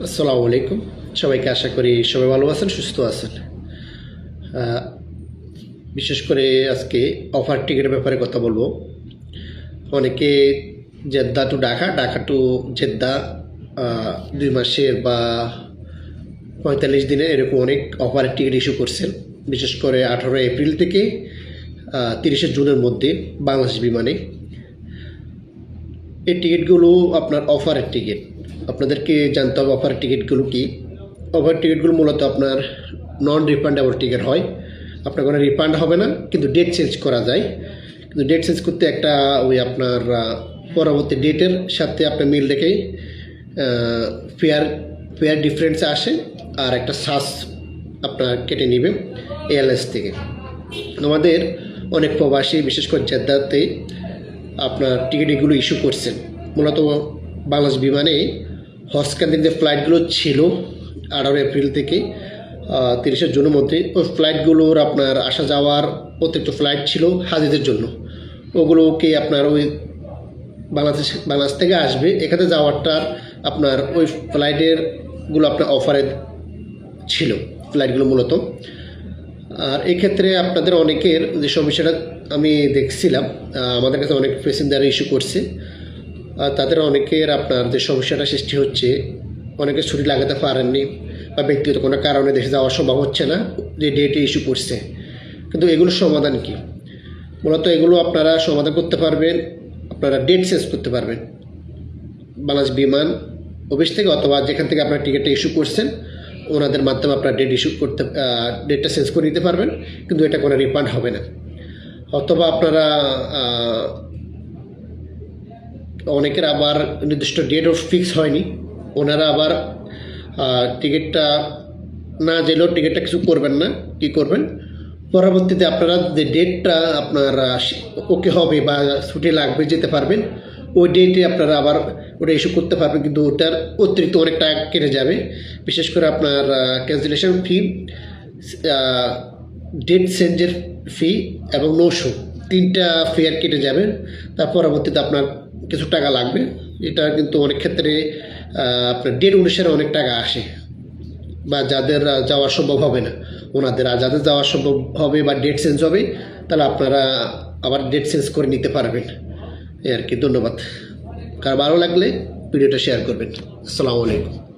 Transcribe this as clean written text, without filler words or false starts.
আসসালামু আলাইকুম। সবাইকে আশা করি সবাই ভালো আছেন, সুস্থ আছেন। বিশেষ করে আজকে অফার টিকিটের ব্যাপারে কথা বলবো। অনেকে Jeddah two Dhaka, Dhaka two Jeddah 2 মাসের বা 45 দিনের এরকম অনেক অফারের টিকিট ইস্যু করছেন। বিশেষ করে 18 এপ্রিল থেকে 30 জুনের মধ্যে বাংলাদেশ বিমানে। এই টিকিটগুলো আপনার অফারের টিকিট। আপনাদেরকে জানতে হবে অফারের টিকিটগুলো কি। অফার টিকিটগুলো মূলত আপনার নন রিফান্ডেবল টিকিট হয়। আপনার কোনো রিফান্ড হবে না, কিন্তু ডেট চেঞ্জ করা যায়। কিন্তু ডেট চেঞ্জ করতে একটা আপনার পরবর্তী ডেটের সাথে আপনার মিল রেখে ফেয়ার ডিফারেন্স আসে, আর একটা সাস আপনার কেটে নেবে এয়ারলাইন্স থেকে। আমাদের অনেক প্রবাসী বিশেষ করে জেদ্দাতে আপনার টিকিট এগুলো ইস্যু করছেন। মূলত বাংলাদেশ বিমানে হজকান্দির যে ফ্লাইটগুলো ছিল 18 এপ্রিল থেকে 30 জুনের মধ্যে, ওই ফ্লাইটগুলোর আপনার আসা যাওয়ার অতিরিক্ত ফ্লাইট ছিল হাজিদের জন্য। ওগুলোকে আপনার ওই বাংলাদেশ থেকে আসবে, এখানে যাওয়ারটার আপনার ওই ফ্লাইটেরগুলো আপনার অফারে ছিল ফ্লাইটগুলো মূলত। আর এক্ষেত্রে আপনাদের অনেকের যে সমস্যাটা আমি দেখছিলাম, আমাদের কাছে অনেক প্যাসেঞ্জার ইস্যু করছে। তাদের অনেকের আপনার যে সমস্যাটা সৃষ্টি হচ্ছে, অনেকে ছুটি লাগাতে পারেননি বা ব্যক্তিগত কোনো কারণে দেশে যাওয়া সম্ভব হচ্ছে না, যে ডেটে ইস্যু করছে। কিন্তু এগুলোর সমাধান কি? মূলত এগুলো আপনারা সমাধান করতে পারবেন, আপনারা ডেট চেঞ্জ করতে পারবেন বাংলাদেশ বিমান অফিস থেকে, অথবা যেখান থেকে আপনার টিকিটটা ইস্যু করছেন ওনাদের মাধ্যমে আপনার ডেটটা চেঞ্জ করে নিতে পারবেন, কিন্তু এটা কোনো রিফান্ড হবে না। অথবা আপনারা অনেকের আবার নির্দিষ্ট ডেটও ফিক্স হয়নি, ওনারা আবার টিকিটটা না জেলেও টিকিটটা কিছু করবেন না। কি করবেন, পরবর্তীতে আপনারা যে ডেটটা আপনার ওকে হবে বা ছুটি লাগবে যেতে পারবেন, ওই ডেটে আপনারা আবার ওটা ইস্যু করতে পারবেন, কিন্তু ওটার অতিরিক্ত অনেক টাকা কেটে যাবে। বিশেষ করে আপনার ক্যান্সেলেশন ফি, ডেট চেঞ্জের ফি এবং নো-শো, 3টা ফেয়ার কেটে যাবে। তার পরবর্তীতে আপনার কিছু টাকা লাগবে। এটা কিন্তু অনেক ক্ষেত্রে আপনার ডেট অনুসারে অনেক টাকা আসে, বা যাদের যাওয়া সম্ভব হবে না ওনাদের, আর যাদের যাওয়া সম্ভব হবে বা ডেট চেঞ্জ হবে, তাহলে আপনারা আবার ডেট চেঞ্জ করে নিতে পারবেন। এই আর কি। ধন্যবাদ। কার ভালো লাগলে ভিডিওটা শেয়ার করবেন। আসসালামু আলাইকুম।